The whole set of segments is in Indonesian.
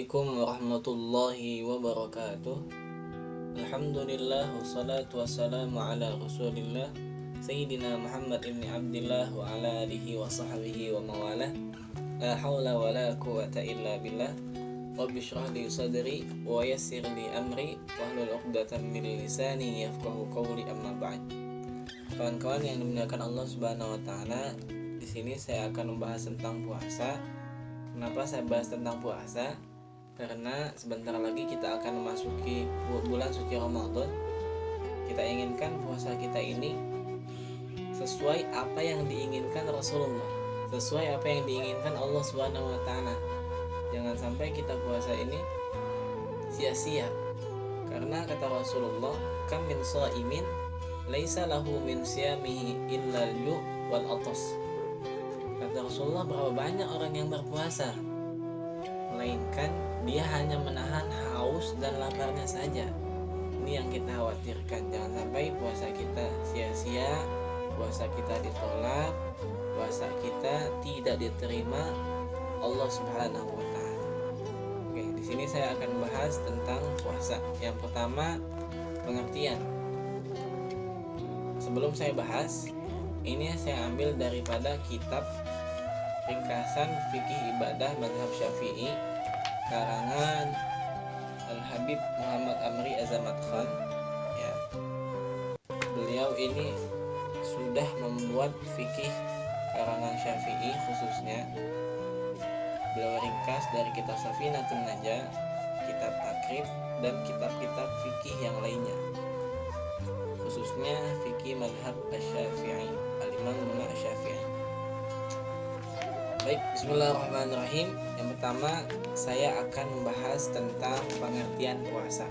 Assalamualaikum warahmatullahi wabarakatuh. Alhamdulillah wassalatu wassalamu ala rasulillah Sayyidina Muhammad ibn Abdillah wa ala alihi wa sahbihi wa mawalah. La hawla wa la quwata illa billah. Rabbi shrah li sadri wa yassir li amri wahlul 'uqdatam min lisani yafqahu qawli, amma ba'd. Kawan-kawan yang dimuliakan Allah Subhanahu wa taala, di sini saya akan membahas tentang puasa. Kenapa saya bahas tentang puasa? Karena sebentar lagi kita akan memasuki bulan suci Ramadan. Kita inginkan puasa kita ini sesuai apa yang diinginkan Rasulullah, sesuai apa yang diinginkan Allah Subhanahu wa taala. Jangan sampai kita puasa ini sia-sia. Karena kata Rasulullah, kam min shaimin laisa lahu min siyamihi illa al-ju' wal atas. Kata Rasulullah, berapa banyak orang yang berpuasa, melainkan dia hanya menahan haus dan laparnya saja. Ini yang kita khawatirkan. Jangan sampai puasa kita sia-sia, puasa kita ditolak, puasa kita tidak diterima Allah Subhanahu wa taala. Oke, di sini saya akan bahas tentang puasa. Yang pertama, pengertian. Sebelum saya bahas, ini saya ambil daripada kitab ringkasan fikih ibadah mazhab Syafi'i karangan Al-Habib Muhammad Amri Azamat Khan. Ya. Beliau ini sudah membuat fikih karangan Syafi'i khususnya. Beliau ringkas dari kitab Safinatun Najah, kitab Takrib, dan kitab-kitab fikih yang lainnya. Khususnya fikih mazhab Asy-Syafi'i, Al-Imam Asy-Syafi'i. Baik, bismillahirrahmanirrahim. Yang pertama, saya akan membahas tentang pengertian puasa.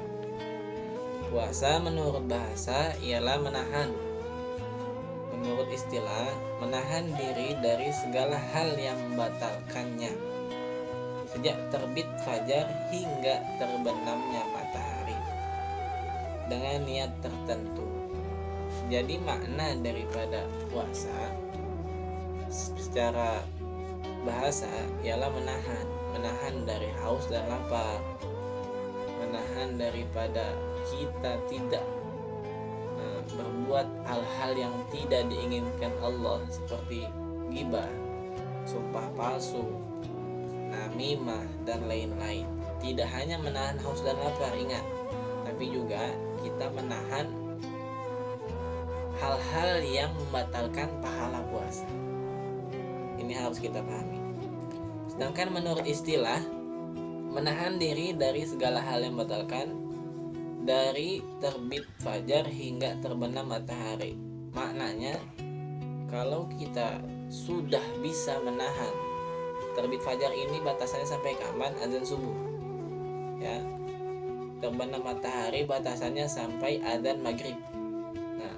Puasa menurut bahasa ialah menahan. Menurut istilah, menahan diri dari segala hal yang membatalkannya, sejak terbit fajar hingga terbenamnya matahari, dengan niat tertentu. Jadi makna daripada puasa secara bahasa ialah menahan dari haus dan lapar, menahan daripada kita tidak berbuat hal-hal yang tidak diinginkan Allah, seperti ghibah, sumpah palsu, namimah, dan lain-lain. Tidak hanya menahan haus dan lapar, ingat, tapi juga kita menahan hal-hal yang membatalkan pahala puasa. Ini harus kita pahami. Sedangkan menurut istilah, menahan diri dari segala hal yang membatalkan dari terbit fajar hingga terbenam matahari. Maknanya, kalau kita sudah bisa menahan terbit fajar ini, batasannya sampai kapan? Azan subuh. Ya. Terbenam matahari batasannya sampai azan maghrib. Nah,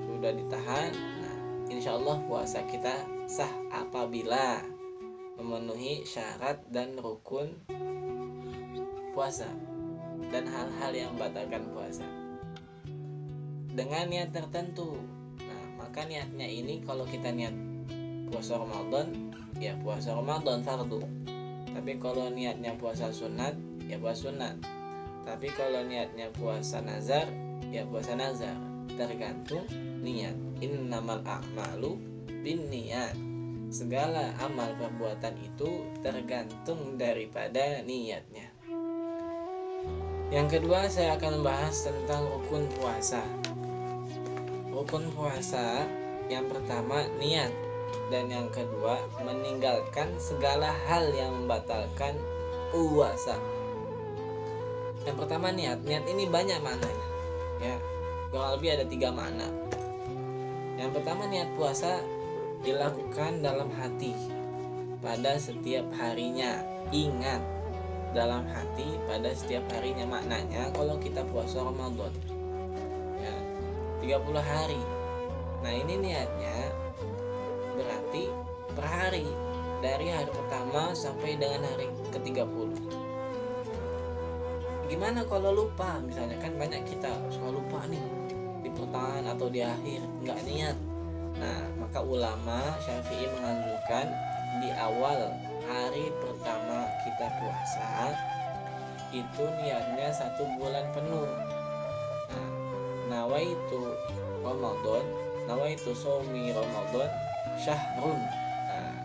sudah ditahan. Nah, insya Allah puasa kita sah apabila memenuhi syarat dan rukun puasa dan hal-hal yang membatalkan puasa dengan niat tertentu. Nah, maka niatnya ini, kalau kita niat puasa Ramadan, ya puasa Ramadan fardu. Tapi kalau niatnya puasa sunat, ya puasa sunat. Tapi kalau niatnya puasa nazar, ya puasa nazar. Tergantung niat. Innamal a'malu binniyat. Segala amal perbuatan itu tergantung daripada niatnya. Yang kedua, saya akan membahas tentang rukun puasa. Rukun puasa yang pertama niat, dan yang kedua meninggalkan segala hal yang membatalkan puasa. Yang pertama niat. Niat ini banyak maknanya. Ya, kurang lebih ada 3 makna. Yang pertama, niat puasa dilakukan dalam hati pada setiap harinya. Ingat, dalam hati pada setiap harinya. Maknanya kalau kita puasa Ramadan, ya, 30 hari. Nah, ini niatnya berarti per hari, dari hari pertama sampai dengan hari ke-30. Gimana kalau lupa? Misalnya kan banyak kita suka lupa nih di pertengahan atau di akhir, nggak niat. Nah, maka ulama Syafi'i menganjurkan di awal hari pertama kita puasa itu niatnya 1 bulan penuh. Nah, nawaitu Ramadan, nawaitu shaumi Ramadan syahrun. Nah,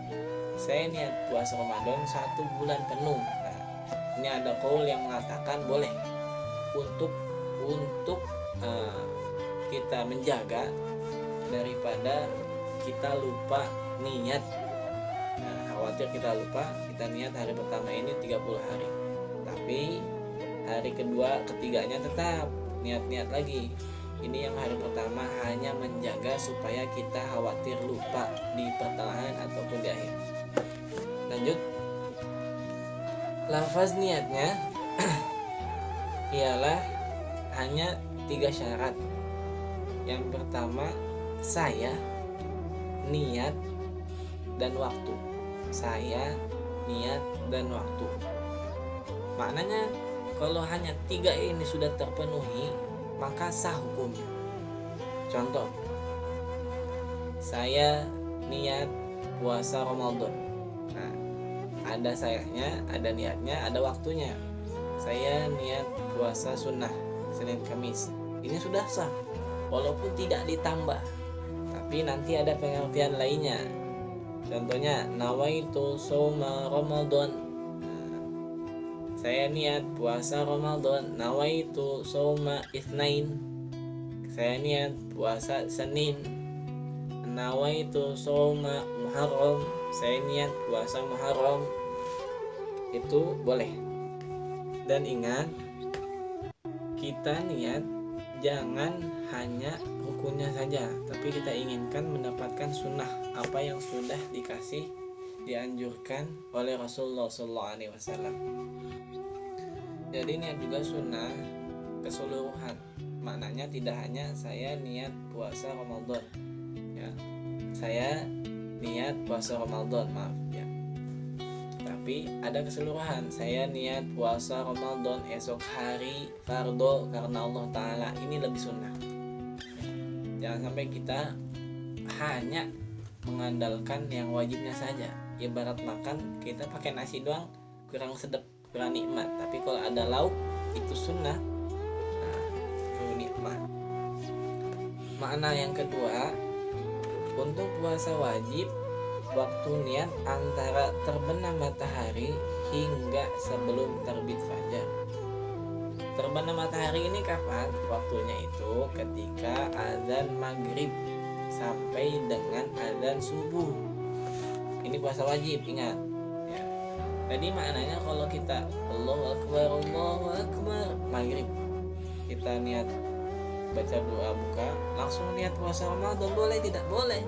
saya niat puasa Ramadan 1 bulan penuh. Nah, ini ada qaul yang mengatakan boleh untuk kita menjaga daripada kita lupa niat. Nah, khawatir kita lupa, kita niat hari pertama ini 30 hari, tapi hari kedua ketiganya tetap niat-niat lagi. Ini yang hari pertama hanya menjaga supaya kita khawatir lupa di pertengahan ataupun di akhir. Lanjut, lafaz niatnya ialah hanya 3 syarat. Yang pertama, saya, niat, dan waktu. Saya, niat, dan waktu. Maknanya kalau hanya 3 ini sudah terpenuhi, maka sah hukumnya. Contoh, saya niat puasa Ramadan. Nah, ada sayanya, ada niatnya, ada waktunya. Saya niat puasa sunnah Senin Kamis. Ini sudah sah, walaupun tidak ditambah, tapi nanti ada pengertian lainnya. Contohnya, nawaitu shauma Ramadan. Saya niat puasa Ramadan. Nawaitu shauma Itsnain. Saya niat puasa Senin. Nawaitu shauma Muharram. Saya niat puasa Muharram. Itu boleh. Dan ingat, kita niat jangan hanya rukunnya saja, tapi kita inginkan mendapatkan sunnah apa yang sudah dikasih dianjurkan oleh Rasulullah SAW. Jadi niat juga sunnah keseluruhan. Maknanya tidak hanya saya niat puasa Ramadan, ya, saya niat puasa Ramadan, maaf ya, tapi ada keseluruhan. Saya niat puasa Ramadan esok hari fardo karena Allah Ta'ala. Ini lebih sunnah. Jangan sampai kita hanya mengandalkan yang wajibnya saja. Ibarat makan, kita pakai nasi doang kurang sedap, kurang nikmat. Tapi kalau ada lauk, itu sunnah. Nah, itu nikmat. Makna yang kedua, untuk puasa wajib, waktu niat antara terbenam matahari hingga sebelum terbit fajar. Terbenam matahari ini kapan? Waktunya itu ketika azan maghrib sampai dengan azan subuh. Ini puasa wajib, ingat ya. Jadi maknanya kalau kita Allahu Akbar maghrib, kita niat baca doa buka, langsung niat puasa Ramadan, boleh tidak? Boleh.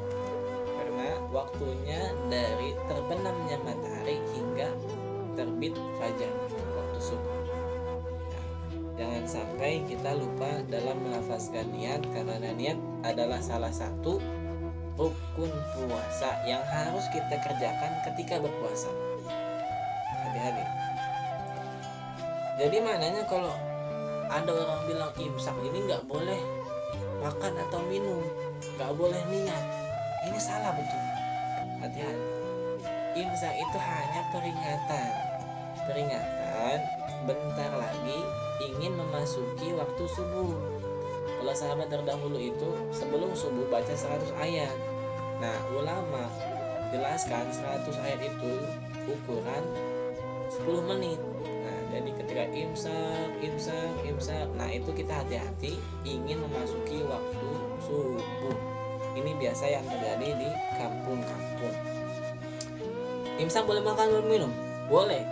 Karena waktunya dari terbenamnya matahari hingga terbit fajar, waktu subuh. Jangan sampai kita lupa dalam melafazkan niat, karena niat adalah salah satu rukun puasa yang harus kita kerjakan ketika berpuasa. Hati-hati. Jadi maknanya kalau ada orang bilang imsak ini nggak boleh makan atau minum, nggak boleh niat, ini salah betul. Hati-hati. Imsak itu hanya peringatan bentar lagi ingin memasuki waktu subuh. Kalau sahabat terdahulu itu sebelum subuh baca 100 ayat. Nah, ulama jelaskan 100 ayat itu ukuran 10 menit. Nah, jadi ketika imsak, nah itu kita hati-hati ingin memasuki waktu subuh. Ini biasa yang terjadi di kampung-kampung. Imsak boleh makan, boleh minum? Boleh.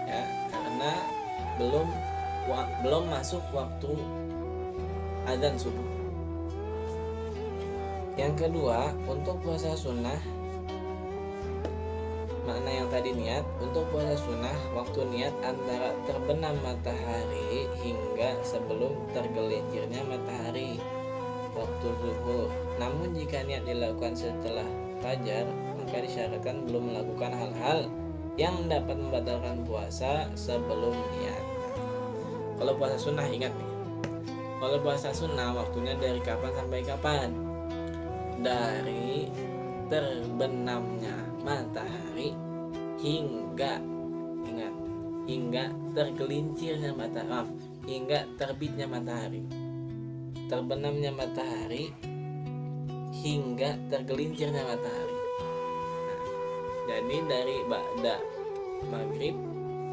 Ya, karena belum masuk waktu azan subuh. Yang kedua, untuk puasa sunnah, makna yang tadi niat, untuk puasa sunnah waktu niat antara terbenam matahari hingga sebelum tergelincirnya matahari, waktu zuhur. Namun jika niat dilakukan setelah fajar, maka disyaratkan belum melakukan hal-hal yang dapat membatalkan puasa sebelum niat. Kalau puasa sunnah, ingat nih, kalau puasa sunnah waktunya dari kapan sampai kapan? Dari terbenamnya matahari hingga, ingat, hingga tergelincirnya matahari, hingga terbitnya matahari, terbenamnya matahari, hingga tergelincirnya matahari. Nah, jadi dari ba'da maghrib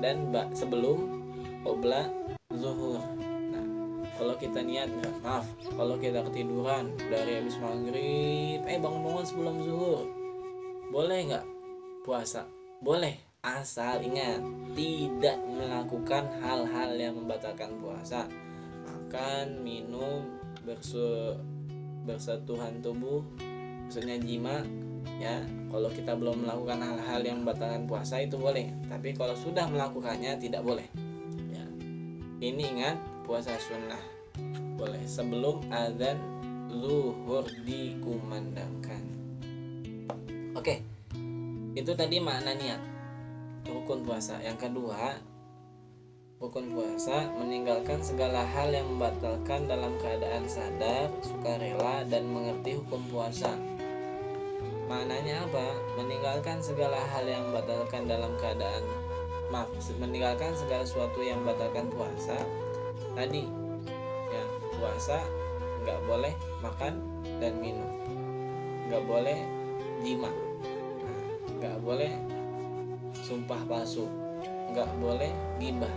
dan sebelum qobla zuhur. Nah, kalau kita niat, kalau kita ketiduran dari habis maghrib, bangun-bangun sebelum zuhur, boleh nggak puasa? Boleh, asal ingat tidak melakukan hal-hal yang membatalkan puasa. Makan, minum, bersentuhan tubuh, maksudnya jima, ya. Kalau kita belum melakukan hal-hal yang membatalkan puasa itu boleh, tapi kalau sudah melakukannya tidak boleh, ya. Ini ingat, puasa sunnah boleh sebelum azan zuhur dikumandangkan. Oke, itu tadi makna niat rukun puasa. Yang kedua, rukun puasa meninggalkan segala hal yang membatalkan dalam keadaan sadar, sukarela, dan mengerti hukum puasa. Maknanya apa? Meninggalkan segala hal yang membatalkan dalam keadaan meninggalkan segala sesuatu yang membatalkan puasa. Tadi, ya, puasa nggak boleh makan dan minum, nggak boleh jima, nggak boleh sumpah palsu, nggak boleh gibah,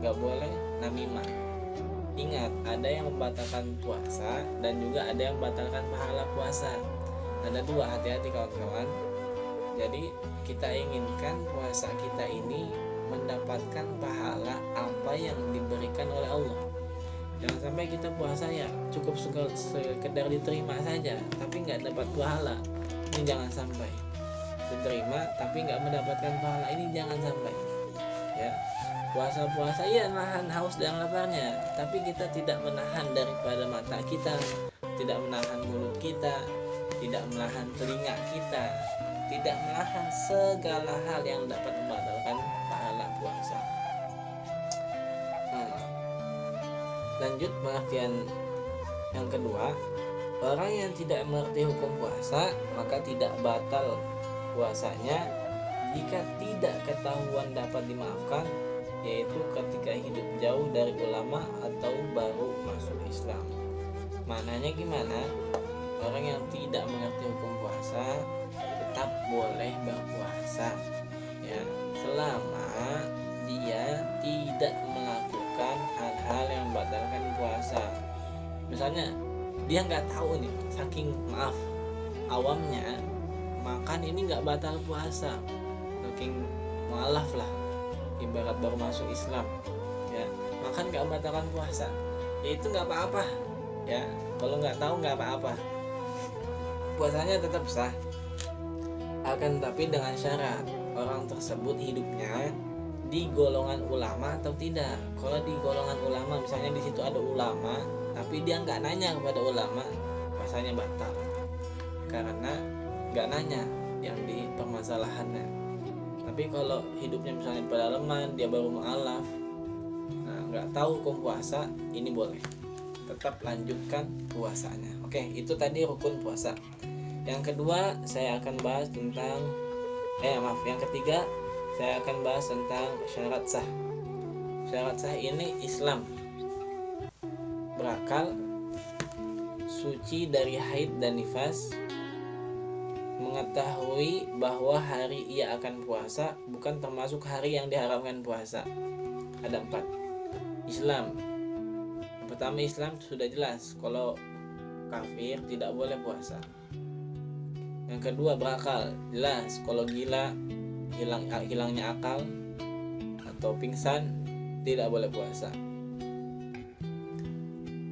nggak boleh namimah. Ingat, ada yang membatalkan puasa dan juga ada yang membatalkan pahala puasa. Ada dua, hati-hati kawan-kawan. Jadi kita inginkan puasa kita ini mendapatkan pahala apa yang diberikan oleh Allah. Jangan sampai kita puasa ya cukup sekedar diterima saja tapi nggak dapat pahala. Ini jangan sampai. Diterima tapi nggak mendapatkan pahala, ini jangan sampai, ya. Puasa ya nahan haus dan laparnya, tapi kita tidak menahan daripada mata kita, tidak menahan mulut kita, tidak menahan telinga kita, tidak menahan segala hal yang dapat membatalkan pahala puasa. Lanjut pengertian yang kedua, orang yang tidak mengerti hukum puasa maka tidak batal puasanya jika tidak ketahuan dapat dimaafkan, yaitu ketika hidup jauh dari ulama atau baru masuk Islam. Maknanya gimana? Orang yang tidak mengerti hukum puasa tetap boleh berpuasa, ya, selama dia tidak melakukan hal-hal yang membatalkan puasa. Misalnya dia nggak tahu nih, saking awamnya, makan ini nggak batal puasa, saking mualaf lah, ibarat baru masuk Islam, ya, makan nggak batalkan puasa, ya itu nggak apa-apa, ya. Kalau nggak tahu nggak apa-apa, puasanya tetap sah. Akan tapi dengan syarat orang tersebut hidupnya di golongan ulama atau tidak. Kalau di golongan ulama, misalnya di situ ada ulama tapi dia nggak nanya kepada ulama, puasanya batal karena nggak nanya yang di permasalahannya. Tapi kalau hidupnya misalnya di pedalaman, dia baru mu'alaf, nggak tahu hukum puasa, ini boleh, tetap lanjutkan puasanya. Oke, itu tadi rukun puasa. Yang kedua saya akan bahas tentang yang ketiga saya akan bahas tentang syarat sah. Syarat sah ini Islam, berakal, suci dari haid dan nifas, mengetahui bahwa hari ia akan puasa bukan termasuk hari yang diharamkan puasa. Ada 4. Islam. Yang pertama, Islam sudah jelas, kalau kafir tidak boleh puasa. Yang kedua, berakal, jelas, kalau gila, hilangnya akal atau pingsan, tidak boleh puasa.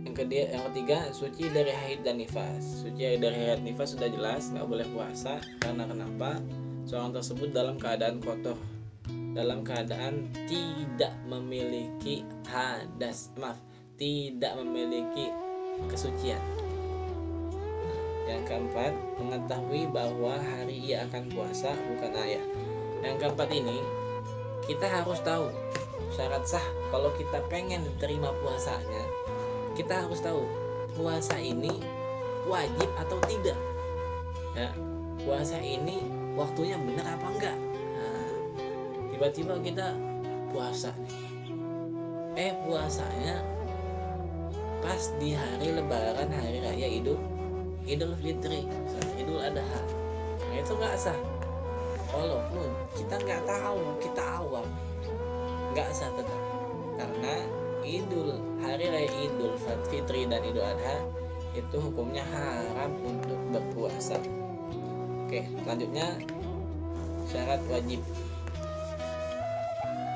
Yang ketiga, suci dari haid dan nifas. Suci dari haid dan nifas sudah jelas, nggak boleh puasa. Karena kenapa? Seorang tersebut dalam keadaan kotor, dalam keadaan tidak memiliki tidak memiliki kesucian. Yang keempat, mengetahui bahwa hari ia akan puasa bukan ayah. Yang keempat ini kita harus tahu syarat sah. Kalau kita pengen diterima puasanya, kita harus tahu puasa ini wajib atau tidak, ya. Puasa ini waktunya benar apa enggak. Tiba-tiba kita puasa nih. Puasanya pas di hari lebaran, hari raya Idul Fitri, Idul Adha. Nah itu nggak sah. Walaupun kita nggak tahu, kita awam, nggak sah tetap. Karena hari raya Idul Fitri dan Idul Adha itu hukumnya haram untuk berpuasa. Oke, selanjutnya syarat wajib.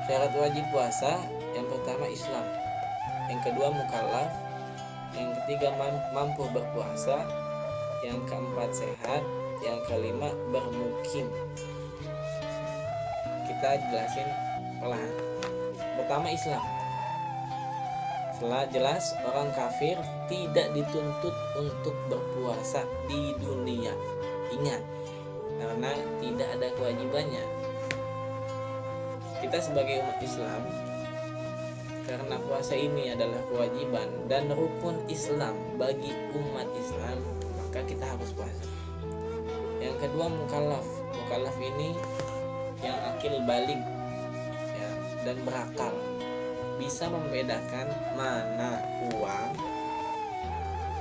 Syarat wajib puasa yang pertama Islam, yang kedua mukallaf, yang ketiga mampu berpuasa, yang keempat sehat, yang kelima bermukim. Kita jelasin perlahan. Pertama Islam. Setelah jelas orang kafir tidak dituntut untuk berpuasa di dunia. Ingat, karena tidak ada kewajibannya. Kita sebagai umat Islam, karena puasa ini adalah kewajiban dan rukun Islam bagi umat Islam, maka kita harus puasa. Yang kedua mukallaf. Mukallaf ini yang akil baligh ya, dan berakal, bisa membedakan mana uang,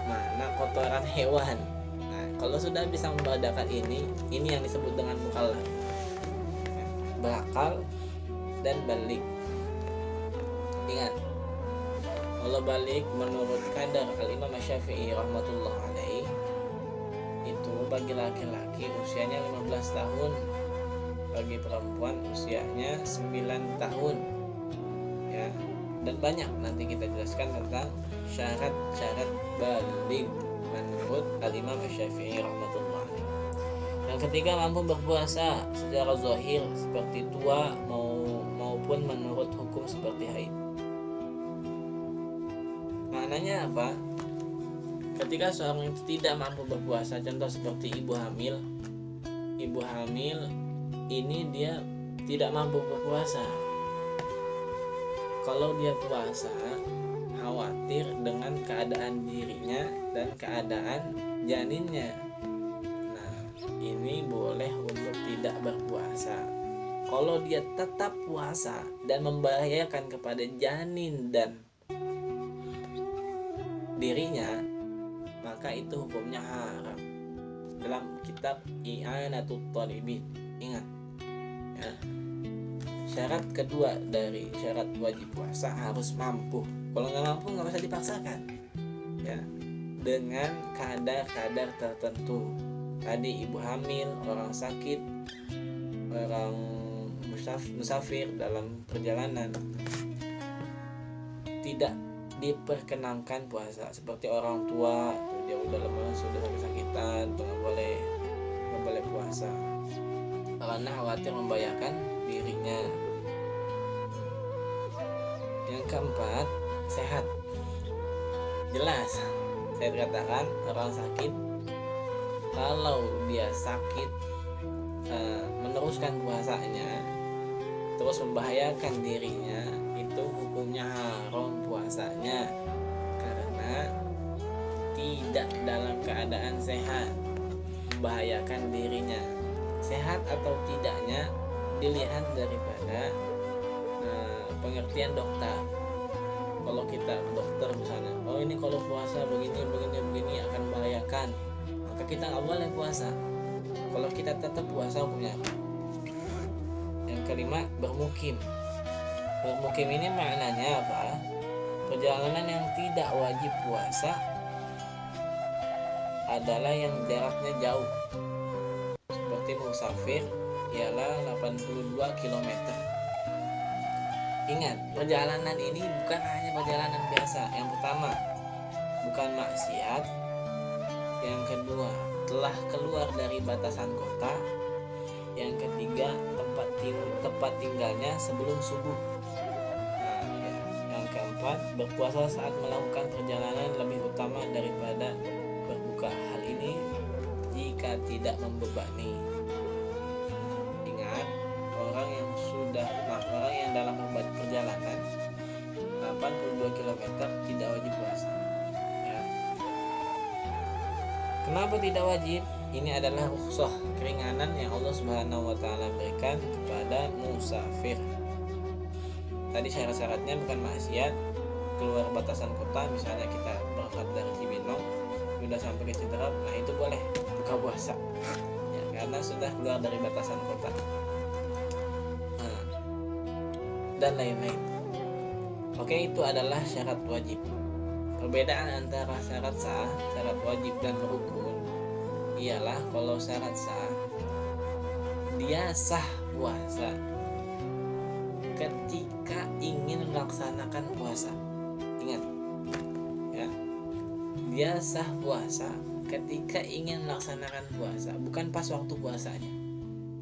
mana kotoran hewan. Nah, kalau sudah bisa membedakan ini yang disebut dengan mukallaf. Berakal dan baligh. Ingat, kalau balik menurut kadar Al-Imam Syafi'i rahmatullah alaih, itu bagi laki-laki usianya 15 tahun, bagi perempuan usianya 9 tahun ya. Dan banyak nanti kita jelaskan tentang syarat-syarat balik menurut Al-Imam Syafi'i rahmatullah alaih. Yang ketiga mampu berpuasa secara zahir seperti tua maupun menurut hukum seperti haid. Maknanya apa? Ketika seorang itu tidak mampu berpuasa, contoh seperti ibu hamil ini dia tidak mampu berpuasa. Kalau dia puasa, khawatir dengan keadaan dirinya dan keadaan janinnya. Nah, ini boleh untuk tidak berpuasa. Kalau dia tetap puasa dan membahayakan kepada janin dan dirinya, maka itu hukumnya haram. Dalam kitab I'anatul Talibin, ingat ya. Syarat kedua dari syarat wajib puasa harus mampu. Kalau nggak mampu nggak usah dipaksakan ya, dengan kadar-kadar tertentu. Tadi ibu hamil, orang sakit, orang musafir dalam perjalanan, tidak diperkenankan puasa. Seperti orang tua, dia udah lemas, sudah kesakitan, nggak boleh puasa karena khawatir membahayakan dirinya. Yang keempat, sehat. Jelas saya katakan orang sakit, kalau dia sakit meneruskan puasanya terus membahayakan dirinya, itu hukumnya haram puasanya karena tidak dalam keadaan sehat, membahayakan dirinya. Sehat atau tidaknya dilihat daripada pengertian dokter. Kalau kita dokter misalnya, oh ini kalau puasa begini akan membahayakan, maka kita nggak boleh puasa. Kalau kita tetap puasa hukumnya apa? Yang kelima, bermukim. Bermukim ini maknanya apa? Perjalanan yang tidak wajib puasa adalah yang jaraknya jauh. Seperti musafir ialah 82 km. Ingat, perjalanan ini bukan hanya perjalanan biasa. Yang pertama, bukan maksiat. Yang kedua, telah keluar dari batasan kota. Yang ketiga, tempat tinggalnya sebelum subuh. Nah, ya. Yang keempat, berpuasa saat melakukan perjalanan lebih utama daripada berbuka. Hal ini jika tidak membebani. Ingat, orang yang dalam perjalanan 82 km tidak wajib puasa ya. Kenapa tidak wajib? ini adalah rukhsah, keringanan yang Allah Subhanahu wa taala berikan kepada musafir. Tadi syarat-syaratnya bukan maksiat, keluar batasan kota, misalnya kita berangkat dari Cibinong sudah sampai ke Citarap, nah itu boleh buka puasa ya, karena sudah keluar dari batasan kota. Nah, dan lain-lain. Oke, itu adalah syarat wajib. Perbedaan antara syarat sah, syarat wajib dan rukun ialah kalau syarat sah, dia sah puasa ketika ingin melaksanakan puasa. Ingat ya, dia sah puasa ketika ingin melaksanakan puasa, bukan pas waktu puasanya.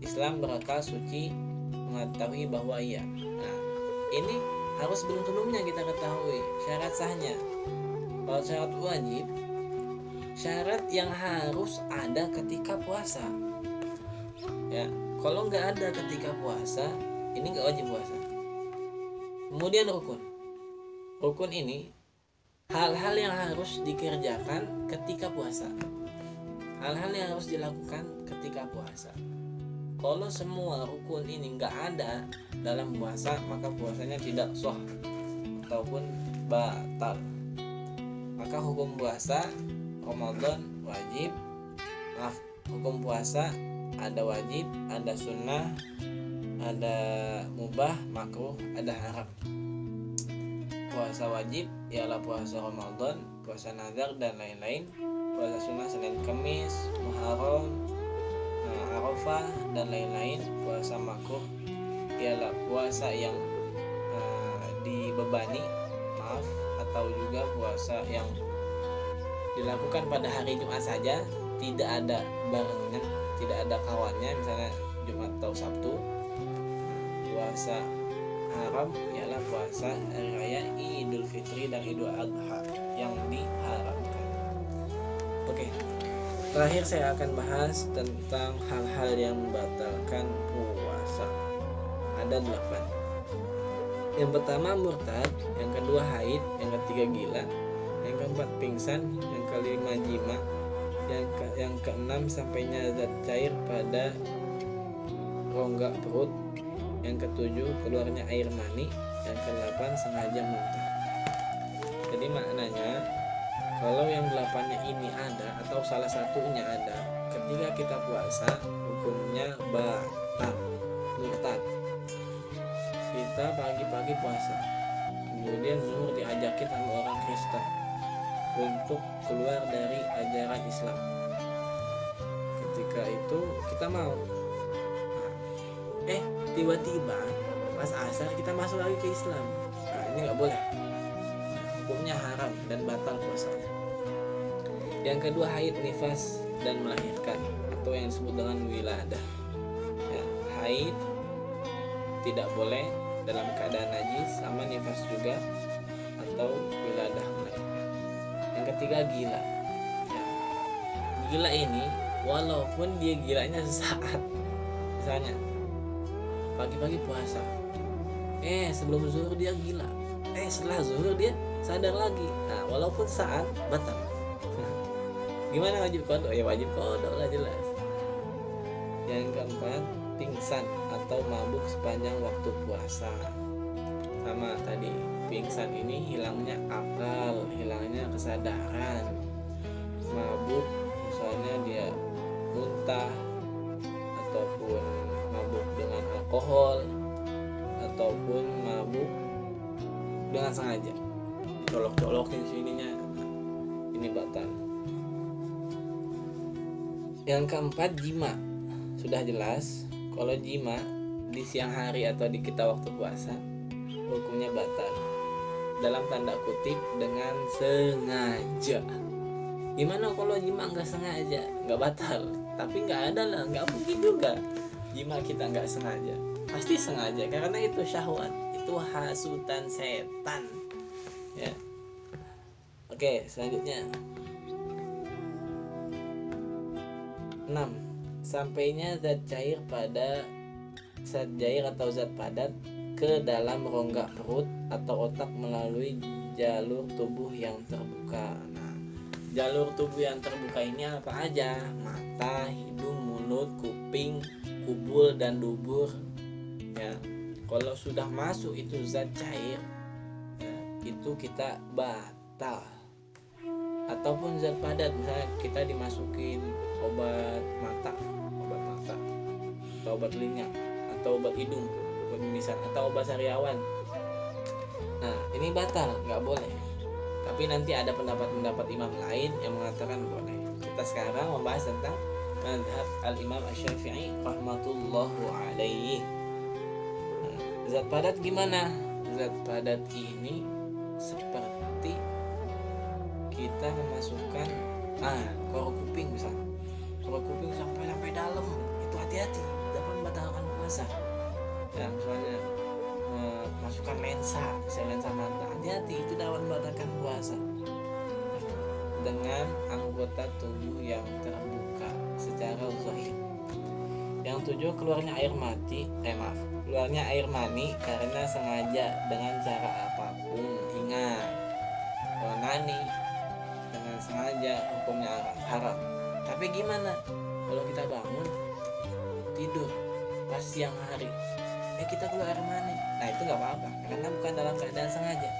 Islam berakal suci mengetahui bahwa iya. Nah, ini harus sebelum-sebelumnya kita ketahui syarat sahnya. Kalau syarat wajib, syarat yang harus ada ketika puasa. Ya, kalau nggak ada ketika puasa, ini nggak wajib puasa. Kemudian rukun. Rukun ini hal-hal yang harus dikerjakan ketika puasa. Hal-hal yang harus dilakukan ketika puasa. Kalau semua rukun ini nggak ada dalam puasa, maka puasanya tidak sah ataupun batal. Maka hukum puasa Ramadan wajib, hukum puasa ada wajib, ada sunnah, ada mubah, makruh, ada haram. Puasa wajib ialah puasa Ramadan, puasa nazar dan lain-lain. Puasa sunnah Senin Kamis, Muharram, Arafah dan lain-lain. Puasa makruh ialah puasa yang dibebani, atau juga puasa yang dilakukan pada hari Jumat saja, tidak ada barengan, tidak ada kawannya, misalnya Jumat atau Sabtu. Puasa haram ialah puasa hari raya Idul Fitri dan Idul Adha yang diharamkan. Oke, terakhir saya akan bahas tentang hal-hal yang membatalkan puasa. Ada 8. Yang pertama murtad, yang kedua haid, yang ketiga gila, yang keempat pingsan, yang kelima jima, yang keenam sampainya zat cair pada rongga perut, yang ketujuh keluarnya air mani, yang kedelapan sengaja muntah. Jadi maknanya kalau yang 8-nya ini ada atau salah satunya ada, ketika kita puasa hukumnya batal, murtad. Kita pagi-pagi puasa, kemudian zuhur diajakin sama orang Kristen untuk keluar dari ajaran Islam. Ketika itu kita mau, tiba-tiba pas asar kita masuk lagi ke Islam. Nah, ini nggak boleh. Hukumnya haram dan batal puasanya. Yang kedua haid, nifas dan melahirkan atau yang disebut dengan wiladah. Ya, haid tidak boleh dalam keadaan najis, sama nifas juga, atau wiladah melahirkan. Yang ketiga gila. Ya, gila ini walaupun dia gilanya sesaat, misalnya pagi-pagi puasa, sebelum zuhur dia gila, setelah zuhur dia sadar lagi. Nah, walaupun saat batal. Gimana wajib kodok? Ya wajib kodok lah jelas. Yang keempat pingsan atau mabuk sepanjang waktu puasa. Sama tadi, pingsan ini hilangnya akal, hilangnya kesadaran. Mabuk misalnya dia muntah, ataupun mabuk dengan alkohol, ataupun mabuk dengan sengaja colok-colokin sininya, ini batal. Yang keempat jima. Sudah jelas kalau jima di siang hari atau di kita waktu puasa hukumnya batal, dalam tanda kutip dengan sengaja. Gimana kalau jima nggak sengaja? Nggak batal, tapi nggak ada lah, nggak mungkin juga jima kita nggak sengaja, pasti sengaja karena itu syahwat, itu hasutan setan ya. Oke, selanjutnya 6. Sampainya zat cair atau zat padat ke dalam rongga perut atau otak melalui jalur tubuh yang terbuka. Nah, jalur tubuh yang terbuka ini apa aja? Mata, mata, hidung, mulut, kuping, kubul dan dubur. Ya, kalau sudah masuk itu zat cair, ya, itu kita batal. Ataupun zat padat, misalnya kita dimasukin obat mata atau obat telinga atau obat hidung, obat mimisan atau obat sariawan. Nah, ini batal, nggak boleh. Tapi nanti ada pendapat-pendapat imam lain yang mengatakan boleh. Kita sekarang membahas tentang mazhab al-Imam Asy-Syafi'i rahmatullahu alaihi. Nah, zat padat gimana? Zat padat ini seperti kita memasukkan korok kuping misalnya. Korok kuping sampai dalam, itu hati-hati, dapat membatalkan puasa. Ya, misalnya masukkan lensa mata, hati-hati, itu dapat membatalkan puasa. Dengan anggota tubuh yang terbuka secara zahir. Yang tujuh, keluarnya keluarnya air mani karena sengaja dengan cara apapun. Ingat, onani dengan sengaja hukumnya haram. Tapi gimana kalau kita bangun tidur pas siang hari, kita keluar air mani, nah itu nggak apa-apa karena bukan dalam keadaan sengaja.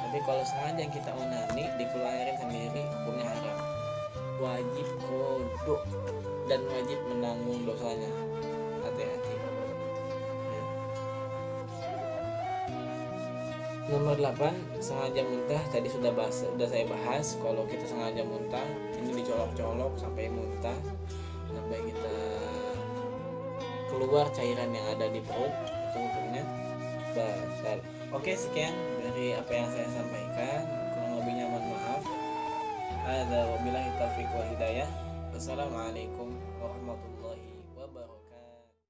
Tapi kalau sengaja kita onani dikeluarin sendiri, hukumnya haram, wajib kodok dan wajib menanggung dosanya. Hati-hati. Ya. Nomor 8, sengaja muntah. Tadi sudah saya bahas. Kalau kita sengaja muntah, ini dicolok-colok sampai muntah, sampai kita keluar cairan yang ada di perut, itu hukumnya batal. Oke, sekian dari apa yang saya sampaikan. Kurang lebihnya mohon maaf. Ada wabillahi taufiq wal hidayah. Wassalamualaikum warahmatullahi wabarakatuh.